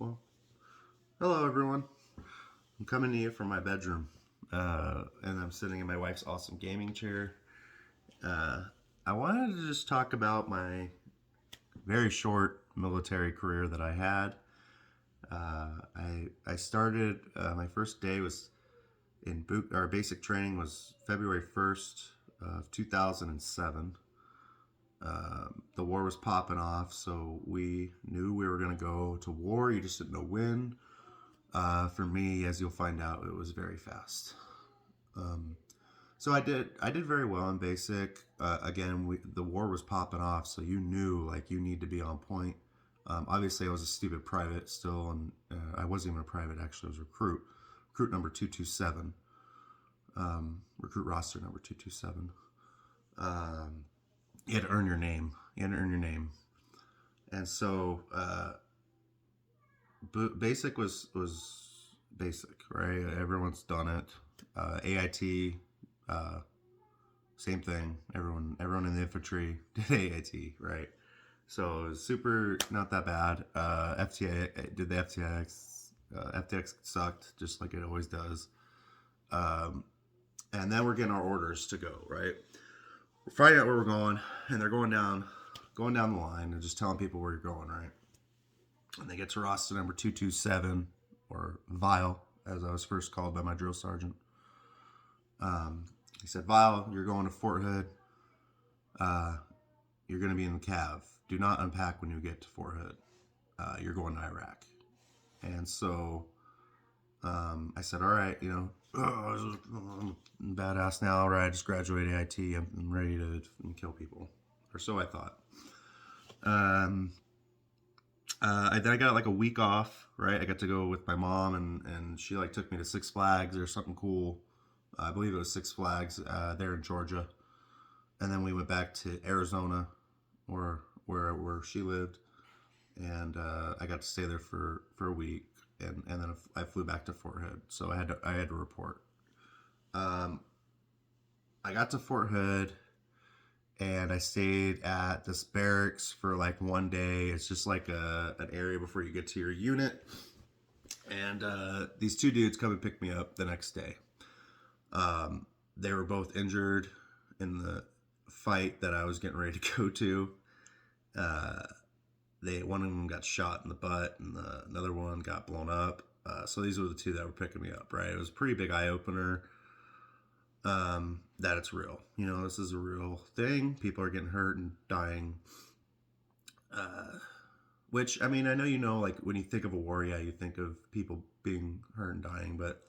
Well, hello everyone. I'm coming to you from my bedroom, and I'm sitting in my wife's awesome gaming chair. Uh, I wanted to just talk about my very short military career that I had. I started my first day was in boot. Our basic training was February 1st of 2007. The war was popping off, so we knew we were going to go to war. You just didn't know when. For me, as you'll find out, it was very fast. Um, so I did very well in basic. Again, the war was popping off, so you knew like you need to be on point. Obviously, I was a stupid private still, and I wasn't even a private actually. I was recruit number 227, recruit roster number 227. Um, you had to earn your name. You had to earn your name, and so basic was basic, right? Everyone's done it. AIT, uh, same thing. Everyone in the infantry did AIT, right? So it was super not that bad. FTA did the FTX. FTX sucked, just like it always does. Um, and then we're getting our orders to go, right? We're finding out where we're going, and they're going down the line, and just telling people where you're going, right? And they get to roster number 227, or Vile, as I was first called by my drill sergeant. He said, Vile, you're going to Fort Hood. You're going to be in the Cav. Do not unpack when you get to Fort Hood. You're going to Iraq. And so I said, all right, I'm badass now. All right, I just graduated AIT. I'm ready to kill people. Or so I thought. Then I got like a week off, right? I got to go with my mom, and she like took me to Six Flags or something cool. I believe it was Six Flags there in Georgia, and then we went back to Arizona, where she lived, and I got to stay there for a week, and then I flew back to Fort Hood, so I had to report. I got to Fort Hood, and I stayed at this barracks for like one day. It's just like an area before you get to your unit, and these two dudes come and pick me up the next day. They were both injured in the fight that I was getting ready to go to. One of them got shot in the butt, and another one got blown up. So these were the two that were picking me up. Right, it was a pretty big eye opener. That it's real. This is a real thing. People are getting hurt and dying. Which I mean, I know like when you think of a war, yeah, you think of people being hurt and dying, but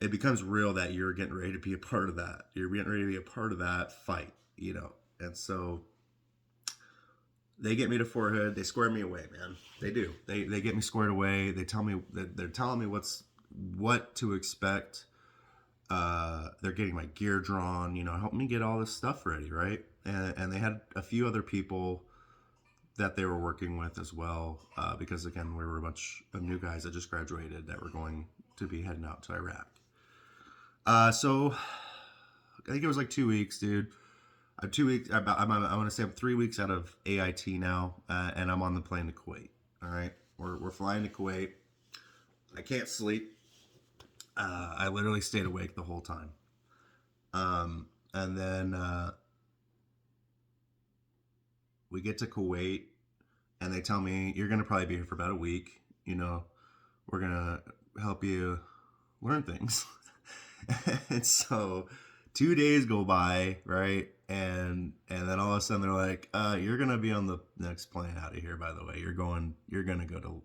it becomes real that you're getting ready to be a part of that. You're getting ready to be a part of that fight, And so they get me to Fort Hood. They square me away, man. They do. They get me squared away. They tell me that they're telling me what to expect. They're getting my gear drawn, help me get all this stuff ready, right? And they had a few other people that they were working with as well, because again, we were a bunch of new guys that just graduated that were going to be heading out to Iraq. So I think it was like 2 weeks, dude. I'm 2 weeks. I want to say I'm 3 weeks out of AIT now, and I'm on the plane to Kuwait. All right, we're flying to Kuwait. I can't sleep. I literally stayed awake the whole time. And then we get to Kuwait, and they tell me you're gonna probably be here for about a week. We're gonna help you learn things. And so 2 days go by, right? And then all of a sudden they're like, you're gonna be on the next plane out of here, by the way. You're gonna go to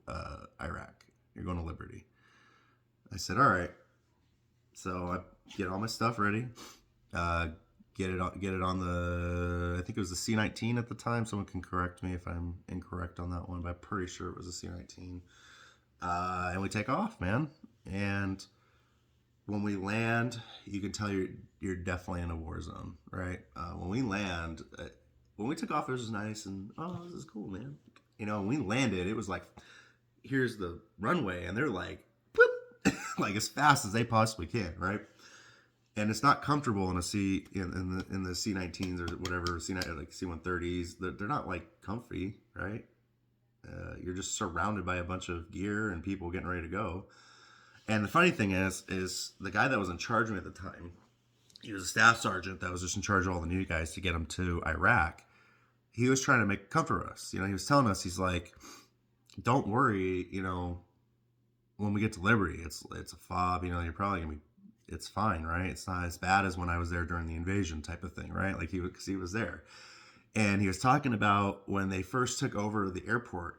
Iraq. You're going to Liberty. I said, all right. So I get all my stuff ready. Get it on the, I think it was the C-19 at the time. Someone can correct me if I'm incorrect on that one, but I'm pretty sure it was a C-19. And we take off, man. And when we land, you can tell you're definitely in a war zone, right? When we land, when we took off, it was nice and this is cool, man. When we landed, it was like, here's the runway, and they're like, boop, like as fast as they possibly can, right? And it's not comfortable in a C in the C-19s or whatever like C-130s. They're not like comfy, right? You're just surrounded by a bunch of gear and people getting ready to go. And the funny thing is the guy that was in charge of me at the time, he was a staff sergeant that was just in charge of all the new guys to get them to Iraq. He was trying to make comfort us. He was telling us, he's like, don't worry, when we get to Liberty, it's a fob, you're probably gonna be, it's fine, right? It's not as bad as when I was there during the invasion type of thing, right? Like because he was there. And he was talking about when they first took over the airport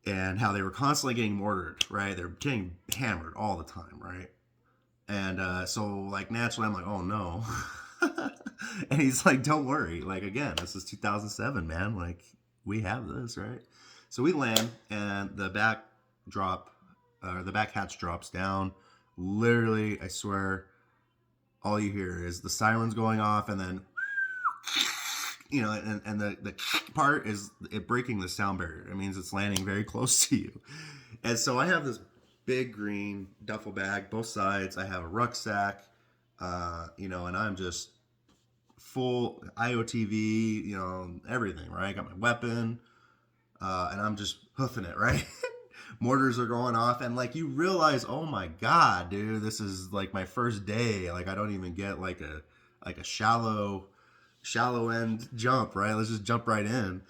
and how they were constantly getting mortared, right? They're getting hammered all the time, right? And so, like, naturally, I'm like, oh no. And he's like, don't worry. Like, again, this is 2007, man. Like, we have this, right? So we land, and the back hatch drops down. Literally, I swear, all you hear is the sirens going off, and then, and the part is it breaking the sound barrier. It means it's landing very close to you. And so I have this big green duffel bag, both sides. I have a rucksack, and I'm just full IOTV, everything, right? I got my weapon, and I'm just hoofing it, right? Mortars are going off, and like you realize, oh my god, dude, this is like my first day. Like I don't even get like a shallow end jump, right? Let's just jump right in.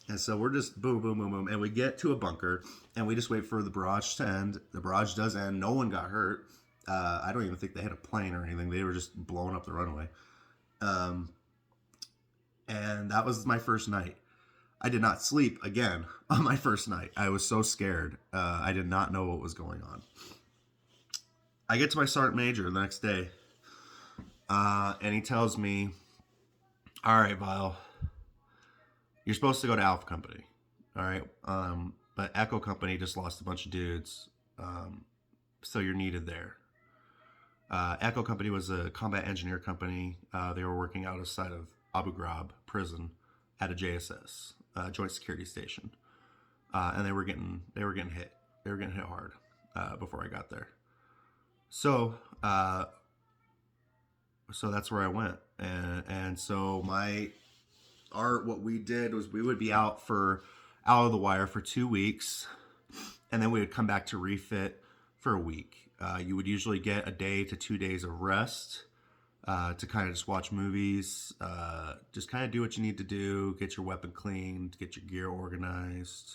And so we're just boom, boom, boom, boom, and we get to a bunker, and we just wait for the barrage to end. The barrage does end. No one got hurt. I don't even think they hit a plane or anything. They were just blowing up the runway. And that was my first night. I did not sleep again on my first night. I was so scared. I did not know what was going on. I get to my sergeant major the next day, and he tells me, all right, Vile, you're supposed to go to Alpha Company. All right. But Echo Company just lost a bunch of dudes. So you're needed there. Echo Company was a combat engineer company. They were working outside of Abu Ghraib prison at a JSS, Joint Security Station. And they were getting hit. They were getting hit hard before I got there. So that's where I went. And so what we did was we would be out of the wire for 2 weeks, and then we would come back to refit for a week. You would usually get a day to 2 days of rest to kind of just watch movies, just kind of do what you need to do, get your weapon cleaned, get your gear organized,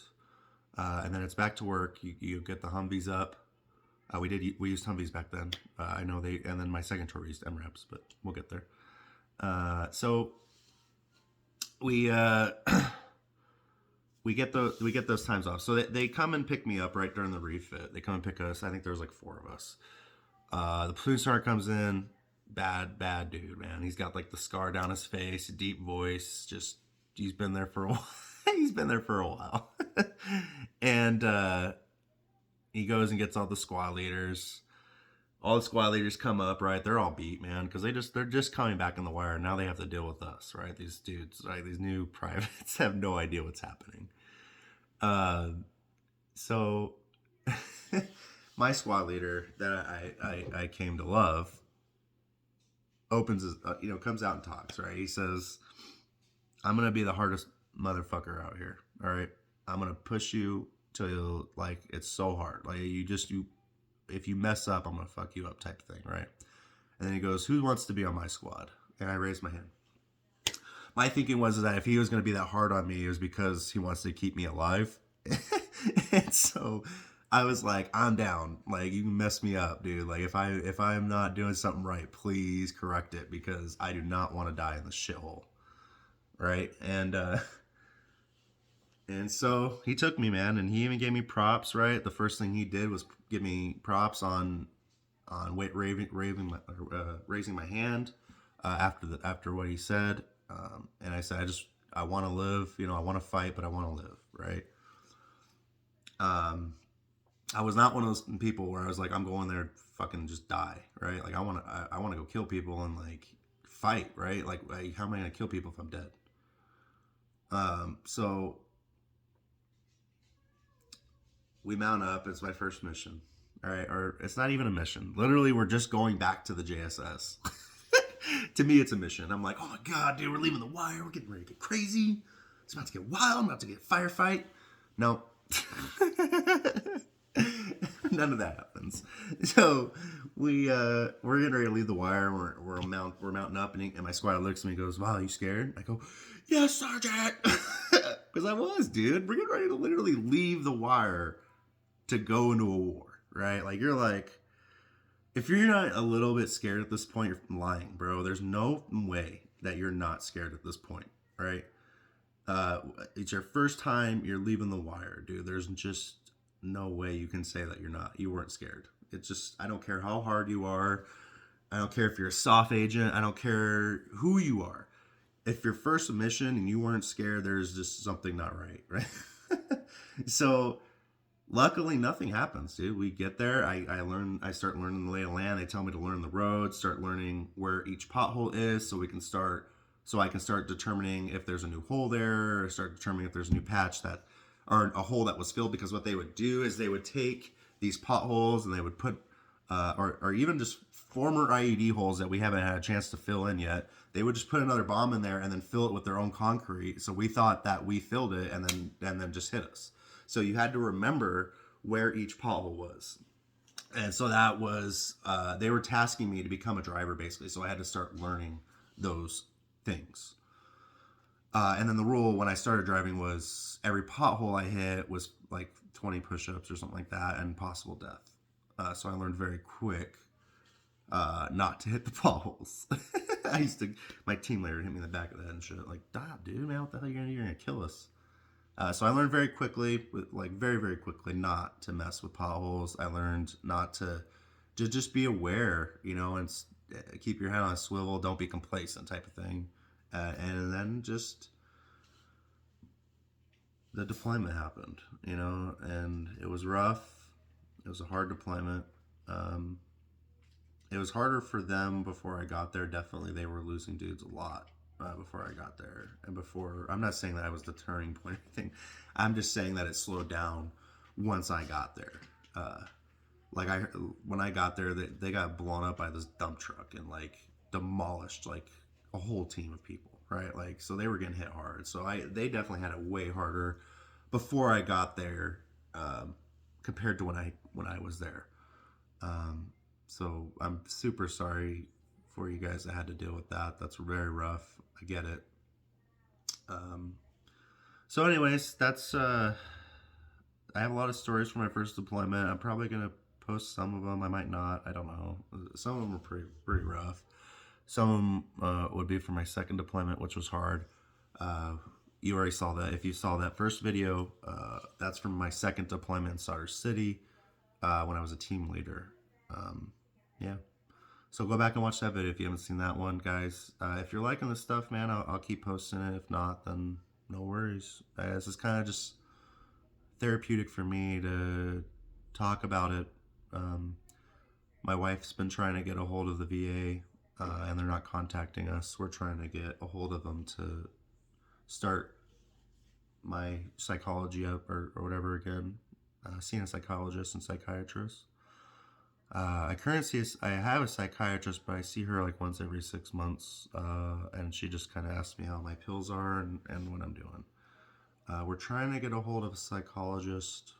and then it's back to work. You get the Humvees up. We used Humvees back then. I know and then my second tour we used MRAPs, but we'll get there. So we get those times off. So they come and pick me up right during the refit. They come and pick us. I think there was like 4 of us. The platoon sergeant comes in. Bad dude, man. He's got like the scar down his face, a deep voice. Just he's been there for a while. He's been there for a while. And he goes and gets all the squad leaders. All the squad leaders come up, right? They're all beat, man, because they're just coming back in the wire. Now they have to deal with us, right? These dudes, right? These new privates have no idea what's happening. So my squad leader that I came to love opens his, comes out and talks, right? He says, I'm going to be the hardest motherfucker out here. All right. I'm going to push you till like, it's so hard. Like if you mess up, I'm going to fuck you up type of thing. Right. And then he goes, who wants to be on my squad? And I raised my hand. My thinking was that if he was going to be that hard on me, it was because he wants to keep me alive. And so I was like, I'm down. Like, you can mess me up, dude. Like, if I'm not doing something right, please correct it, because I do not want to die in the shithole. Right? And so he took me, man, and he even gave me props, right? The first thing he did was give me props on raising my hand after what he said. And I said, I want to live, I want to fight, but I want to live, right? I was not one of those people where I was like, I'm going there to fucking just die, right? Like I want to go kill people and like fight, right? Like how am I going to kill people if I'm dead? So we mount up. It's my first mission. All right. Or it's not even a mission. Literally, we're just going back to the JSS. To me, it's a mission. I'm like, oh my God, dude, we're leaving the wire. We're getting ready to get crazy. It's about to get wild. I'm about to get firefight. No, None of that happens. So we're getting ready to leave the wire. We're mounting up, and my squad looks at me and goes, "Wow, you scared?" I go, "Yes, Sergeant," because I was, dude. We're getting ready to literally leave the wire to go into a war, right? Like you're like, if you're not a little bit scared at this point, you're lying, bro. There's no way that you're not scared at this point, right? Uh, it's your first time you're leaving the wire, dude. There's just no way you can say that you weren't scared. It's just, I don't care how hard you are. I don't care if you're a soft agent. I don't care who you are. If your first mission and you weren't scared, there's just something not right, right? So luckily nothing happens, dude. We get there. I start learning the lay of the land. They tell me to learn the road, start learning where each pothole is so I can start determining if there's a new hole there, or start determining if there's a new patch that or a hole that was filled. Because what they would do is they would take these potholes and they would put or even just former IED holes that we haven't had a chance to fill in yet. They would just put another bomb in there and then fill it with their own concrete. So we thought that we filled it and then just hit us. So you had to remember where each pothole was. And so that was, they were tasking me to become a driver basically. So I had to start learning those things. And then the rule when I started driving was every pothole I hit was like 20 push ups or something like that and possible death. So I learned very quick not to hit the potholes. My team leader hit me in the back of the head and shit. Like, stop, dude, man, what the hell are you gonna do? You're gonna kill us. So I learned very quickly, like very, very quickly, not to mess with potholes. I learned not to just be aware, and keep your head on a swivel. Don't be complacent, type of thing. And then just the deployment happened, and it was rough. It was a hard deployment. Um, it was harder for them before I got there. Definitely, they were losing dudes a lot before I got there. And before, I'm not saying that I was the turning point or anything. I'm just saying that it slowed down once I got there. Uh, like when I got there, they got blown up by this dump truck and like demolished like a whole team of people, right? Like so they were getting hit hard. So they definitely had it way harder before I got there compared to when I was there. Um, so I'm super sorry for you guys that had to deal with that. That's very rough. I get it. Um, so, anyways, that's. I have a lot of stories from my first deployment. I'm probably gonna post some of them. I might not. I don't know. Some of them are pretty rough. Some would be for my second deployment, which was hard. Uh, you already saw that. If you saw that first video, that's from my second deployment in Sauter City when I was a team leader. Yeah. So go back and watch that video if you haven't seen that one, guys. If you're liking this stuff, man, I'll keep posting it. If not, then no worries. This is kind of just therapeutic for me to talk about it. Um, my wife's been trying to get a hold of the VA, and they're not contacting us. We're trying to get a hold of them to start my psychology up or whatever again. Seeing a psychologist and psychiatrist. I have a psychiatrist, but I see her like once every 6 months, and she just kind of asks me how my pills are and what I'm doing. We're trying to get a hold of a psychologist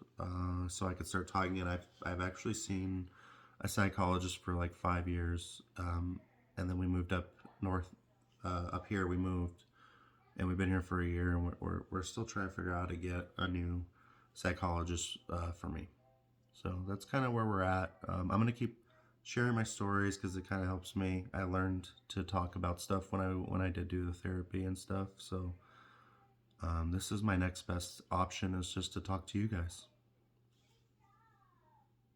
so I could start talking. And I've actually seen a psychologist for like 5 years, and then we moved up north. Up here, we moved, and we've been here for a year, and we're still trying to figure out how to get a new psychologist for me. So that's kind of where we're at. I'm gonna keep sharing my stories because it kind of helps me. I learned to talk about stuff when I did do the therapy and stuff. So this is my next best option is just to talk to you guys.